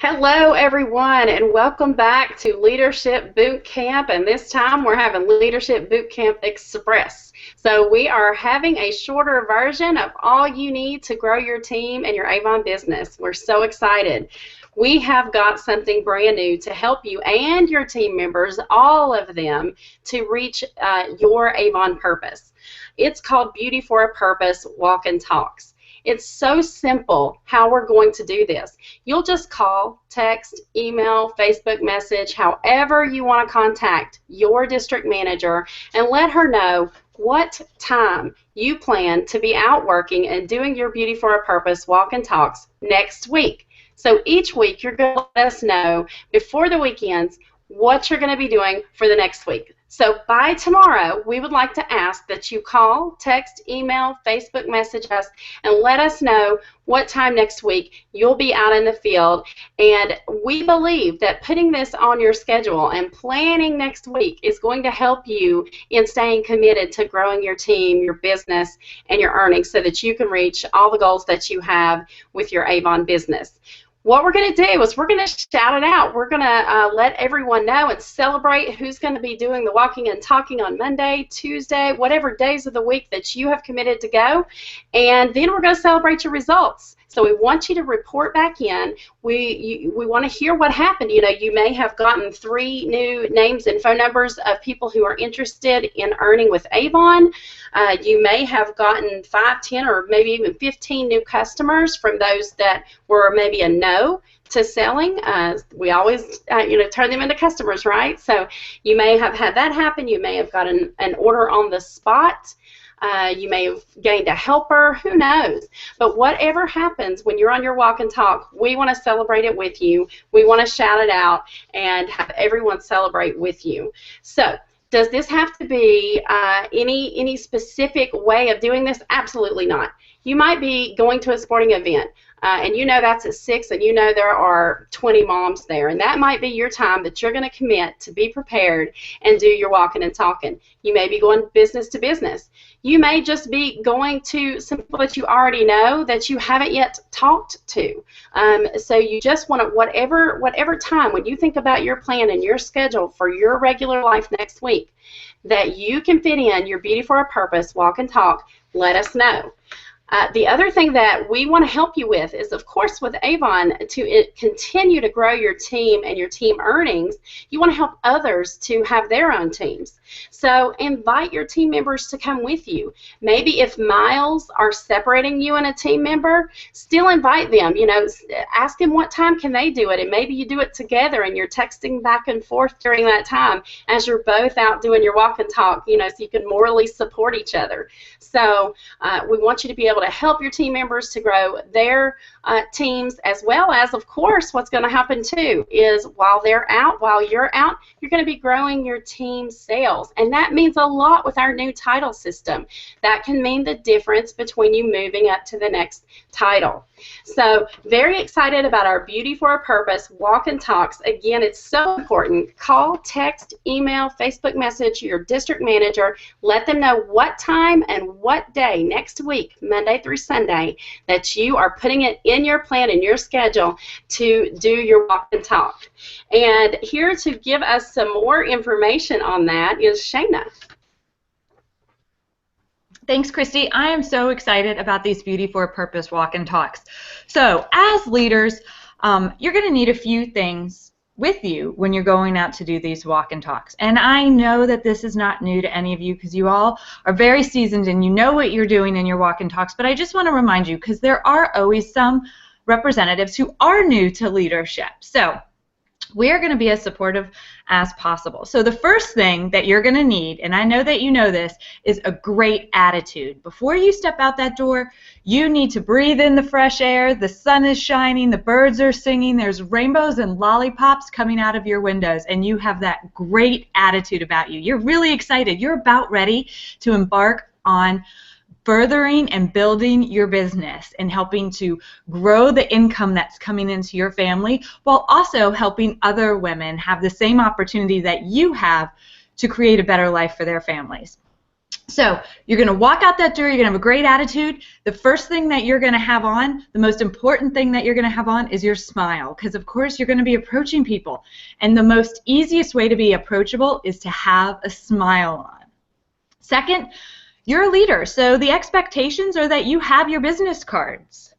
Hello, everyone, and welcome back to Leadership Bootcamp. And this time we're having Leadership Bootcamp Express. So we are having a shorter version of all you need to grow your team and your Avon business. We're so excited. We have got something brand new to help you and your team members, all of them, to reach your Avon purpose. It's called Beauty for a Purpose Walk and Talks. It's so simple how we're going to do this. You'll just call, text, email, Facebook message, however you want to contact your district manager and let her know what time you plan to be out working and doing your Beauty for a Purpose walk and talks next week. So each week you're going to let us know before the weekends what you're going to be doing for the next week. So by tomorrow, we would like to ask that you call, text, email, Facebook message us, and let us know what time next week you'll be out in the field. And we believe that putting this on your schedule and planning next week is going to help you in staying committed to growing your team, your business, and your earnings so that you can reach all the goals that you have with your Avon business. What we're going to do is we're going to shout it out. We're going to let everyone know and celebrate who's going to be doing the walking and talking on Monday, Tuesday, whatever days of the week that you have committed to go. And then we're going to celebrate your results. So we want you to report back in. We want to hear what happened. You know, you may have gotten 3 new names and phone numbers of people who are interested in earning with Avon. You may have gotten 5, 10, or maybe even 15 new customers from those that were maybe a no to selling. We always, turn them into customers, right? So you may have had that happen. You may have gotten an order on the spot. You may have gained a helper, who knows? But whatever happens when you're on your walk and talk, we want to celebrate it with you. We want to shout it out and have everyone celebrate with you. So does this have to be any specific way of doing this? Absolutely not. You might be going to a sporting event. And you know that's at 6, and you know there are 20 moms there, and that might be your time that you're going to commit to be prepared and do your walking and talking. You may be going business to business. You may just be going to some people that you already know that you haven't yet talked to. So you just want to, whatever time, when you think about your plan and your schedule for your regular life next week, that you can fit in your Beauty for a Purpose walk and talk, let us know. The other thing that we want to help you with is, of course, with Avon, to continue to grow your team and your team earnings, you want to help others to have their own teams. So invite your team members to come with you. Maybe if miles are separating you and a team member, still invite them. You know, ask them what time can they do it, and maybe you do it together and you're texting back and forth during that time as you're both out doing your walk and talk, you know, so you can morally support each other. So we want you to be able to help your team members to grow their teams, as well as, of course, what's going to happen too is while you're out, you're going to be growing your team sales. And that means a lot with our new title system. That can mean the difference between you moving up to the next title. So very excited about our Beauty for a Purpose walk and talks. Again, it's so important. Call, text, email, Facebook message your district manager. Let them know what time and what day next week, Monday through Sunday, that you are putting it in your plan and your schedule to do your walk and talk. And here to give us some more information on that is Shayna. Thanks, Christy. I am so excited about these Beauty for a Purpose walk and talks. So as leaders, you're going to need a few things with you when you're going out to do these walk and talks. And I know that this is not new to any of you because you all are very seasoned and you know what you're doing in your walk and talks, but I just want to remind you because there are always some representatives who are new to leadership. So we're going to be as supportive as possible. So the first thing that you're going to need, and I know that you know this, is a great attitude. Before you step out that door, you need to breathe in the fresh air. The sun is shining, the birds are singing, there's rainbows and lollipops coming out of your windows, and you have that great attitude about you. You're really excited. You're about ready to embark on furthering and building your business and helping to grow the income that's coming into your family while also helping other women have the same opportunity that you have to create a better life for their families. So you're going to walk out that door, you're going to have a great attitude. The first thing that you're going to have on, the most important thing that you're going to have on is your smile, because of course you're going to be approaching people. And the most easiest way to be approachable is to have a smile on. Second, you're a leader, so the expectations are that you have your business cards.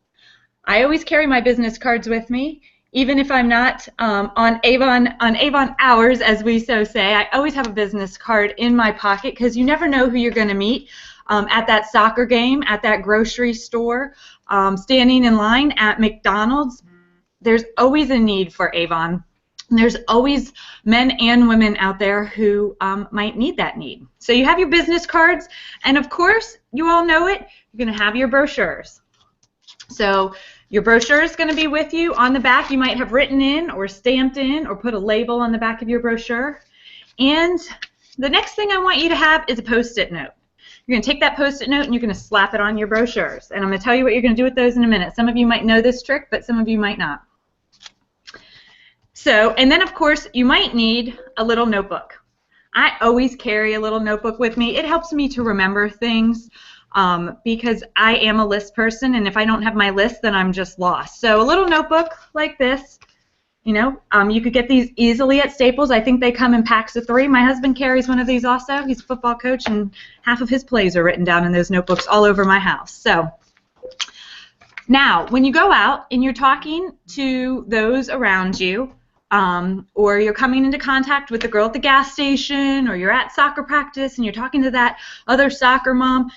I always carry my business cards with me. Even if I'm not on Avon hours, as we so say, I always have a business card in my pocket because you never know who you're going to meet at that soccer game, at that grocery store, standing in line at McDonald's. There's always a need for Avon. There's always men and women out there who might need that need. So you have your business cards, and of course, you all know it, you're going to have your brochures. So your brochure is going to be with you. On the back, you might have written in or stamped in or put a label on the back of your brochure. And the next thing I want you to have is a Post-it note. You're going to take that Post-it note and you're going to slap it on your brochures. And I'm going to tell you what you're going to do with those in a minute. Some of you might know this trick, but some of you might not. So, and then of course, you might need a little notebook. I always carry a little notebook with me. It helps me to remember things. Because I am a list person, and if I don't have my list, then I'm just lost. So a little notebook like this, you know, you could get these easily at Staples. I think they come in packs of 3. My husband carries one of these also. He's a football coach, and half of his plays are written down in those notebooks all over my house. So now, when you go out and you're talking to those around you, or you're coming into contact with the girl at the gas station, or you're at soccer practice and you're talking to that other soccer mom,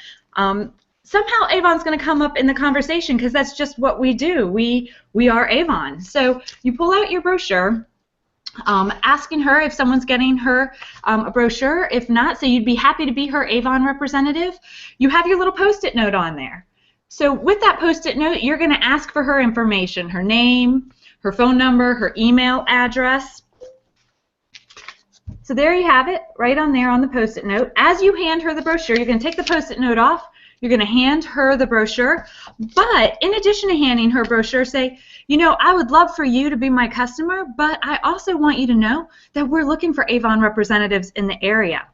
somehow Avon's going to come up in the conversation because that's just what we do. We are Avon. So you pull out your brochure, asking her if someone's getting her a brochure. If not, so you'd be happy to be her Avon representative. You have your little Post-it note on there. So with that Post-it note, you're going to ask for her information, her name, her phone number, her email address. So there you have it, right on there on the Post-it note. As you hand her the brochure, you're going to take the Post-it note off. You're going to hand her the brochure. But in addition to handing her brochure, say, you know, I would love for you to be my customer, but I also want you to know that we're looking for Avon representatives in the area.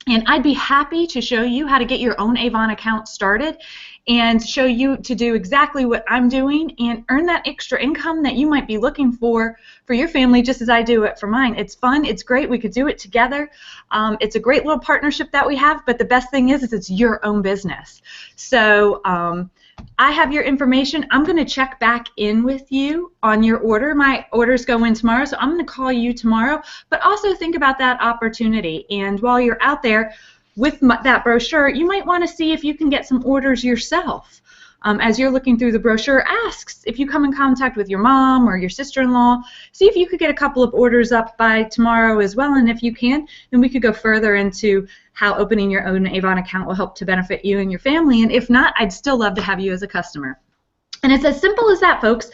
And I'd be happy to show you how to get your own Avon account started and show you to do exactly what I'm doing and earn that extra income that you might be looking for your family, just as I do it for mine. It's fun. It's great. We could do it together. It's a great little partnership that we have, but the best thing is it's your own business. So I have your information. I'm going to check back in with you on your order. My orders go in tomorrow, so I'm going to call you tomorrow. But also think about that opportunity. And while you're out there with that brochure, you might want to see if you can get some orders yourself. As you're looking through the brochure, ask if you come in contact with your mom or your sister-in-law. See if you could get a couple of orders up by tomorrow as well. And if you can, then we could go further into how opening your own Avon account will help to benefit you and your family. And if not, I'd still love to have you as a customer. And it's as simple as that, folks.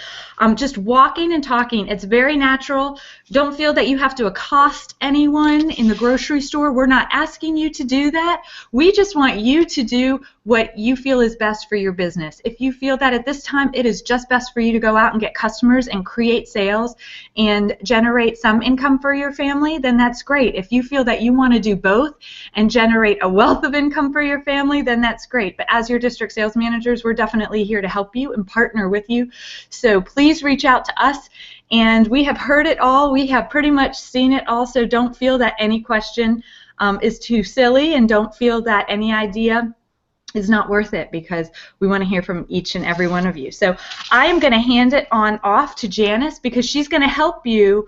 Just walking and talking. It's very natural. Don't feel that you have to accost anyone in the grocery store. We're not asking you to do that. We just want you to do what you feel is best for your business. If you feel that at this time it is just best for you to go out and get customers and create sales and generate some income for your family, then that's great. If you feel that you want to do both and generate a wealth of income for your family, then that's great. But as your district sales managers, we're definitely here to help you and partner with you. So please reach out to us. And we have heard it all. We have pretty much seen it all. So don't feel that any question is too silly, and don't feel that any idea is not worth it, because we want to hear from each and every one of you. So I am going to hand it on off to Janice, because she's going to help you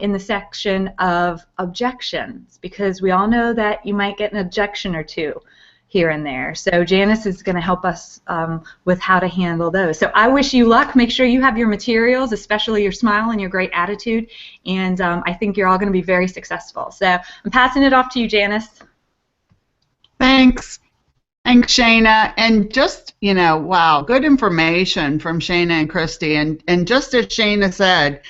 in the section of objections, because we all know that you might get an objection or two here and there. So Janice is going to help us with how to handle those. So I wish you luck. Make sure you have your materials, especially your smile and your great attitude, and I think you're all going to be very successful. So I'm passing it off to you, Janice. Thanks. Thanks, Shana. And just, you know, wow, good information from Shana and Christy. And just as Shana said,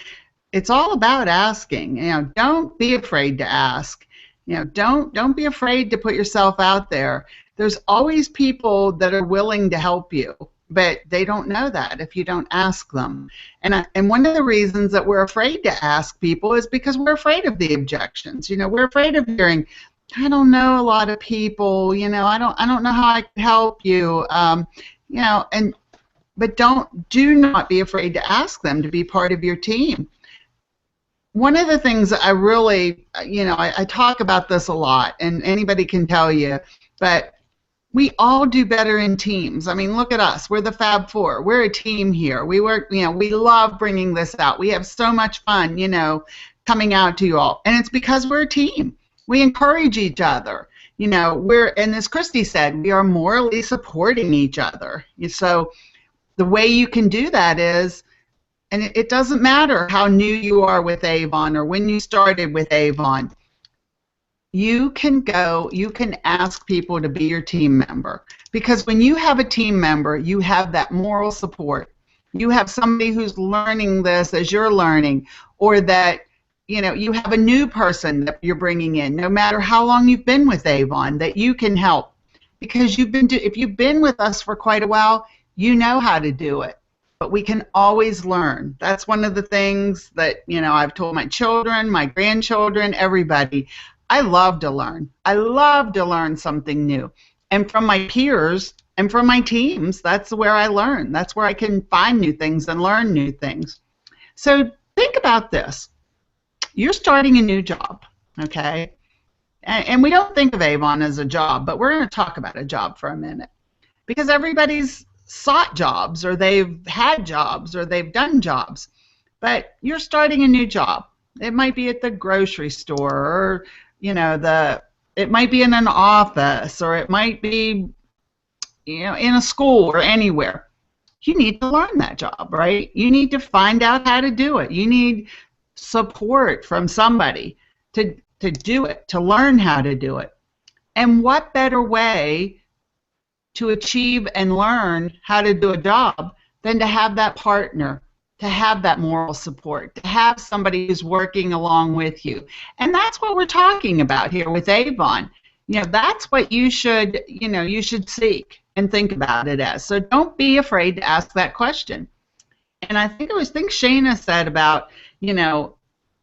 it's all about asking. You know, don't be afraid to ask. You know, don't be afraid to put yourself out there. There's always people that are willing to help you, but they don't know that if you don't ask them. And one of the reasons that we're afraid to ask people is because we're afraid of the objections. You know, we're afraid of hearing I don't know a lot of people, I don't know how I can help you, but do not be afraid to ask them to be part of your team. One of the things that I really, I talk about this a lot, and anybody can tell you, but we all do better in teams. I mean, look at us. We're the Fab Four. We're a team here. We work, we love bringing this out. We have so much fun, coming out to you all. And it's because we're a team. We encourage each other. And as Christy said, we are morally supporting each other. So the way you can do that is, and it doesn't matter how new you are with Avon or when you started with Avon, you can ask people to be your team member. Because when you have a team member, you have that moral support. You have somebody who's learning this as you're learning, or that, you have a new person that you're bringing in, no matter how long you've been with Avon, that you can help. Because if you've been with us for quite a while, you know how to do it. But we can always learn. That's one of the things that, I've told my children, my grandchildren, everybody. I love to learn. I love to learn something new. And from my peers and from my teams, that's where I learn. That's where I can find new things and learn new things. So think about this. You're starting a new job, okay? And we don't think of Avon as a job, but we're going to talk about a job for a minute. Because everybody's sought jobs, or they've had jobs, or they've done jobs. But you're starting a new job. It might be at the grocery store, or it might be in an office, or it might be in a school or anywhere. You need to learn that job, right? You need to find out how to do it. You need support from somebody to do it, to learn how to do it. And what better way to achieve and learn how to do a job than to have that partner, to have that moral support, to have somebody who's working along with you. And that's what we're talking about here with Avon. That's what you should seek and think about it as. So don't be afraid to ask that question. And I think Shana said about,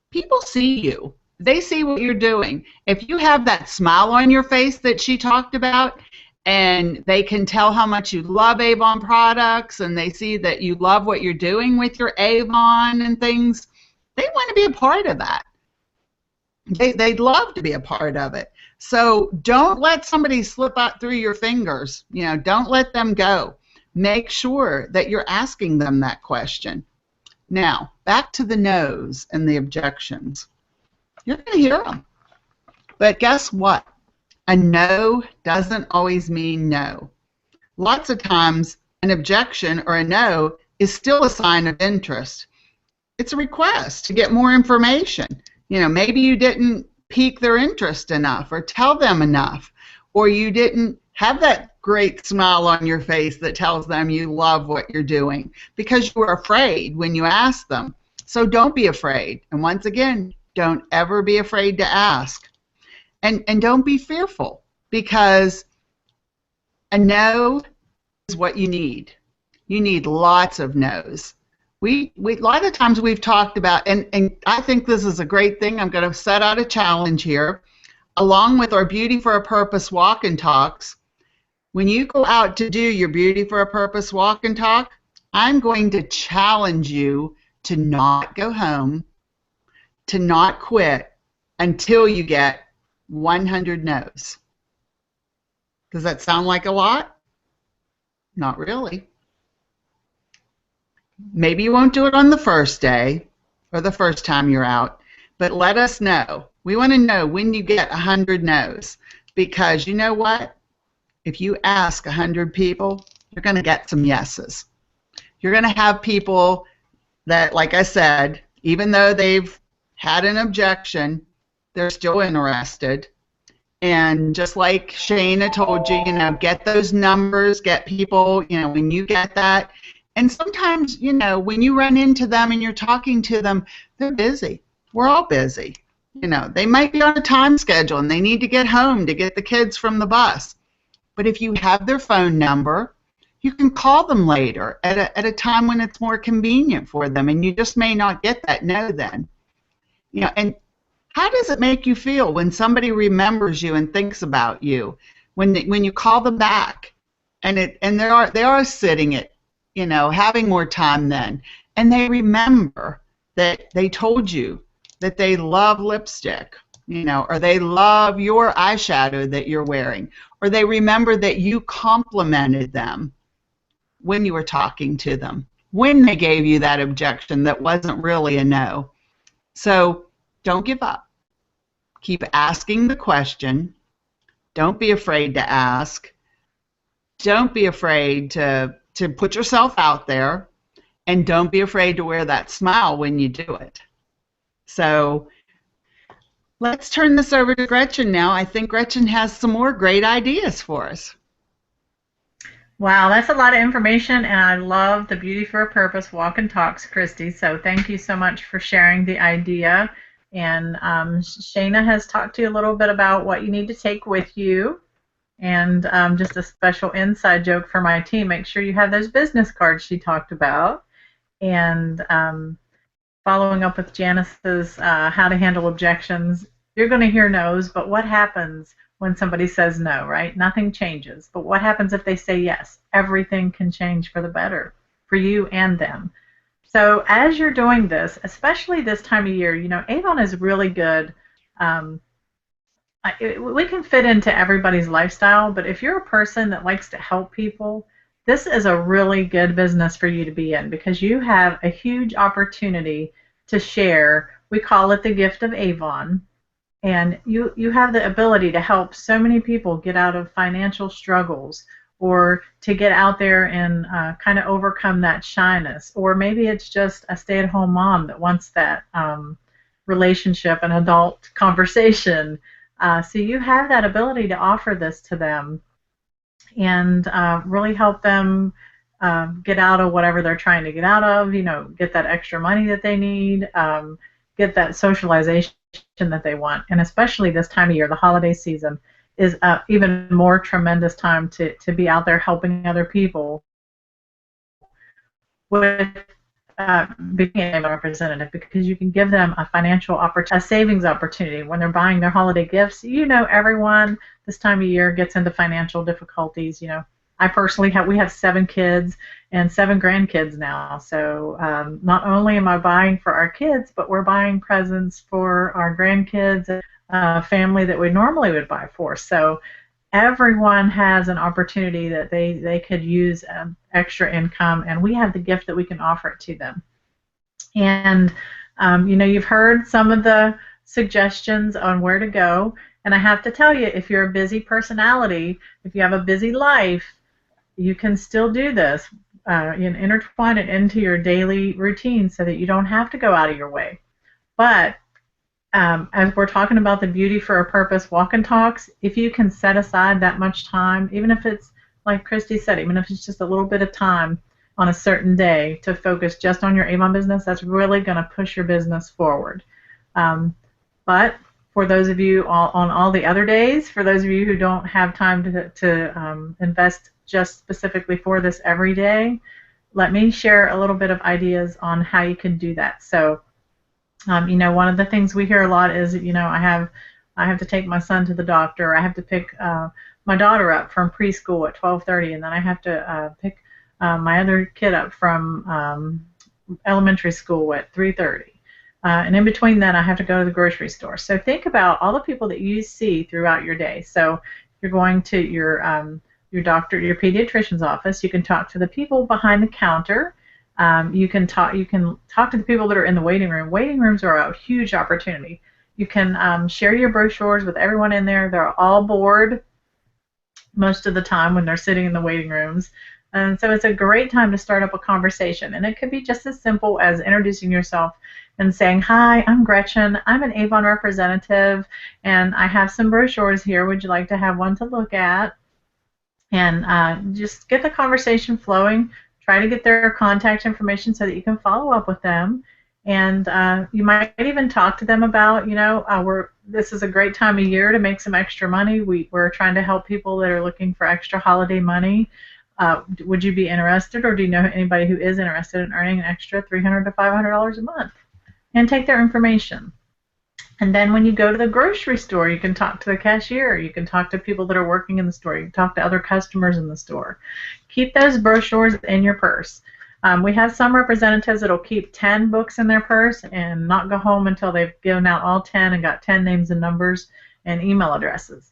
people see you. They see what you're doing. If you have that smile on your face that she talked about, and they can tell how much you love Avon products, and they see that you love what you're doing with your Avon and things, they want to be a part of that. They'd love to be a part of it. So don't let somebody slip out through your fingers. Don't let them go. Make sure that you're asking them that question. Now, back to the no's and the objections. You're going to hear them. But guess what? A no doesn't always mean no. Lots of times, an objection or a no is still a sign of interest. It's a request to get more information. Maybe you didn't pique their interest enough or tell them enough, or you didn't have that great smile on your face that tells them you love what you're doing because you were afraid when you asked them. So don't be afraid. And once again, don't ever be afraid to ask. And don't be fearful, because a no is what you need. You need lots of no's. A lot of times we've talked about, and I think this is a great thing. I'm going to set out a challenge here. Along with our Beauty for a Purpose walk and talks, when you go out to do your Beauty for a Purpose walk and talk, I'm going to challenge you to not go home, to not quit until you get 100 no's. Does that sound like a lot? Not really. Maybe you won't do it on the first day or the first time you're out, but let us know. We want to know when you get 100 no's, because you know what? If you ask 100 people, you're going to get some yeses. You're going to have people that, like I said, even though they've had an objection, they're still interested. And just like Shana told you, get those numbers, get people, when you get that. And sometimes, when you run into them and you're talking to them, they're busy. We're all busy. They might be on a time schedule and they need to get home to get the kids from the bus. But if you have their phone number, you can call them later at a time when it's more convenient for them, and you just may not get that no then. And How does it make you feel when somebody remembers you and thinks about you? When you call them back, and they are sitting at, having more time then, and they remember that they told you that they love lipstick, or they love your eyeshadow that you're wearing, or they remember that you complimented them when you were talking to them, when they gave you that objection that wasn't really a no. So don't give up. Keep asking the question. Don't be afraid to ask. Don't be afraid to put yourself out there, and don't be afraid to wear that smile when you do it. So let's turn this over to Gretchen now. I think Gretchen has some more great ideas for us. Wow, that's a lot of information, and I love the Beauty for a Purpose Walk and Talks, Christy. So thank you so much for sharing the idea. And Shana has talked to you a little bit about what you need to take with you. And just a special inside joke for my team, make sure you have those business cards she talked about. And following up with Janice's how to handle objections, you're going to hear no's, but what happens when somebody says no, right? Nothing changes. But what happens if they say yes? Everything can change for the better for you and them. So as you're doing this, especially this time of year, Avon is really good. We can fit into everybody's lifestyle, but if you're a person that likes to help people, this is a really good business for you to be in, because you have a huge opportunity to share. We call it the gift of Avon, and you have the ability to help so many people get out of financial struggles, or to get out there and kind of overcome that shyness, or maybe it's just a stay-at-home mom that wants that relationship and adult conversation. So you have that ability to offer this to them and really help them get out of whatever they're trying to get out of, get that extra money that they need, get that socialization that they want. And especially this time of year, the holiday season is even more tremendous time to be out there helping other people with being a representative, because you can give them a financial opportunity, a savings opportunity when they're buying their holiday gifts. Everyone this time of year gets into financial difficulties. I personally we have 7 kids and 7 grandkids now. So not only am I buying for our kids, but we're buying presents for our grandkids, family that we normally would buy for. So everyone has an opportunity that they could use extra income, and we have the gift that we can offer it to them. And you've heard some of the suggestions on where to go, and I have to tell you, if you're a busy personality, if you have a busy life, you can still do this. Intertwine it into your daily routine so that you don't have to go out of your way. But as we're talking about the Beauty for a Purpose Walk and Talks, if you can set aside that much time, even if it's, like Christy said, even if it's just a little bit of time on a certain day to focus just on your Avon business, that's really going to push your business forward. But for those of you on all the other days, for those of you who don't have time to invest just specifically for this every day, let me share a little bit of ideas on how you can do that. So one of the things we hear a lot is, I have to take my son to the doctor. I have to pick my daughter up from preschool at 12:30, and then I have to pick my other kid up from elementary school at 3:30. And in between that, I have to go to the grocery store. So think about all the people that you see throughout your day. So you're going to your doctor, your pediatrician's office. You can talk to the people behind the counter. You can talk to the people that are in the waiting room. Waiting rooms are a huge opportunity. You can share your brochures with everyone in there. They're all bored most of the time when they're sitting in the waiting rooms. And so it's a great time to start up a conversation. And it could be just as simple as introducing yourself and saying, "Hi, I'm Gretchen. I'm an Avon representative, and I have some brochures here. Would you like to have one to look at?" And just get the conversation flowing. Try to get their contact information so that you can follow up with them. And you might even talk to them about, this is a great time of year to make some extra money. We're trying to help people that are looking for extra holiday money. Would you be interested, or do you know anybody who is interested in earning an extra $300 to $500 a month? And take their information. And then when you go to the grocery store, you can talk to the cashier. You can talk to people that are working in the store. You can talk to other customers in the store. Keep those brochures in your purse. We have some representatives that will keep 10 books in their purse and not go home until they've given out all 10 and got 10 names and numbers and email addresses.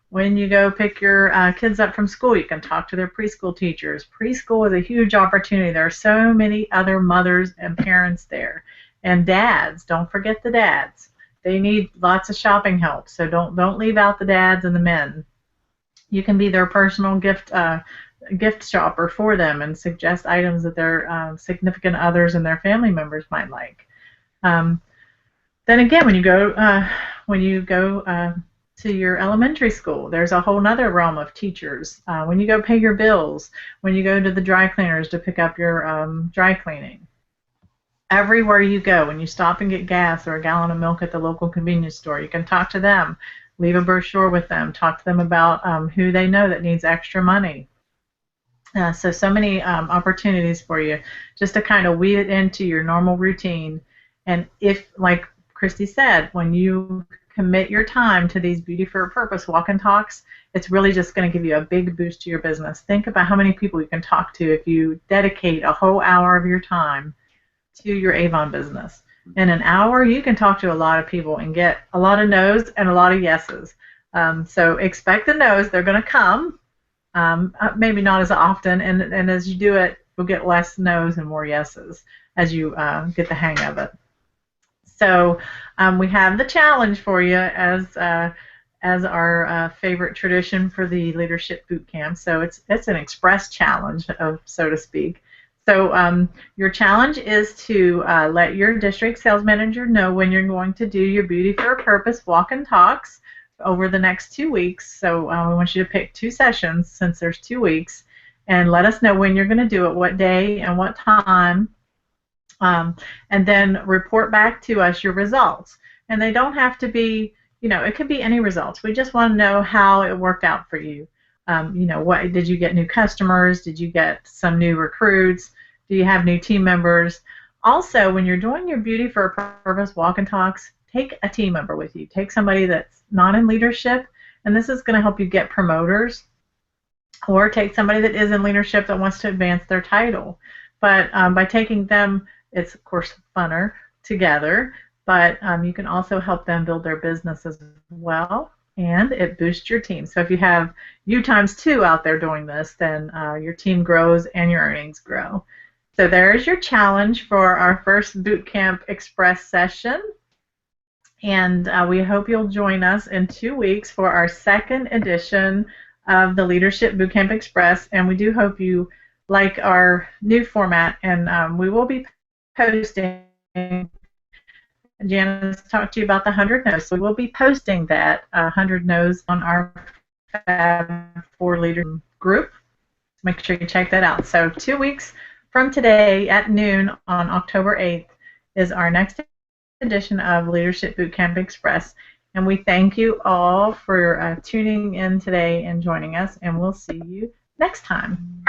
When you go pick your kids up from school, you can talk to their preschool teachers. Preschool is a huge opportunity. There are so many other mothers and parents there. And dads, don't forget the dads. They need lots of shopping help, so don't leave out the dads and the men. You can be their personal gift shopper for them and suggest items that their significant others and their family members might like. Then again, when you go to your elementary school, there's a whole other realm of teachers. When you go pay your bills, when you go to the dry cleaners to pick up your dry cleaning. Everywhere you go, when you stop and get gas or a gallon of milk at the local convenience store, you can talk to them, leave a brochure with them, talk to them about who they know that needs extra money. So many opportunities for you just to kind of weave it into your normal routine. And if, like Christy said, when you commit your time to these Beauty for a Purpose walk and talks, it's really just going to give you a big boost to your business. Think about how many people you can talk to if you dedicate a whole hour of your time to your Avon business. In an hour, you can talk to a lot of people and get a lot of no's and a lot of yeses. So expect the no's. They're going to come, maybe not as often, and as you do it, you'll get less no's and more yeses as you get the hang of it. So we have the challenge for you as our favorite tradition for the Leadership Bootcamp. So it's an express challenge, so to speak. So your challenge is to let your district sales manager know when you're going to do your Beauty for a Purpose walk and talks over the next 2 weeks. So we want you to pick 2 sessions since there's 2 weeks, and let us know when you're going to do it, what day and what time, and then report back to us your results. And they don't have to be, it could be any results. We just want to know how it worked out for you. What did you get? New customers? Did you get some new recruits? Do you have new team members? Also, when you're doing your Beauty for a Purpose walk and talks, take a team member with you. Take somebody that's not in leadership, and this is going to help you get promoters, or take somebody that is in leadership that wants to advance their title. But by taking them, it's of course funner together, but you can also help them build their business as well. And it boosts your team. So if you have you times 2 out there doing this, then your team grows and your earnings grow. So there's your challenge for our first Bootcamp Express session. And we hope you'll join us in 2 weeks for our second edition of the Leadership Bootcamp Express. And we do hope you like our new format. And we will be posting. Janice talked to you about the 100 No's. So we'll be posting that 100 No's on our Fab 4 Leader group. Make sure you check that out. So 2 weeks from today at noon on October 8th is our next edition of Leadership Bootcamp Express. And we thank you all for tuning in today and joining us. And we'll see you next time.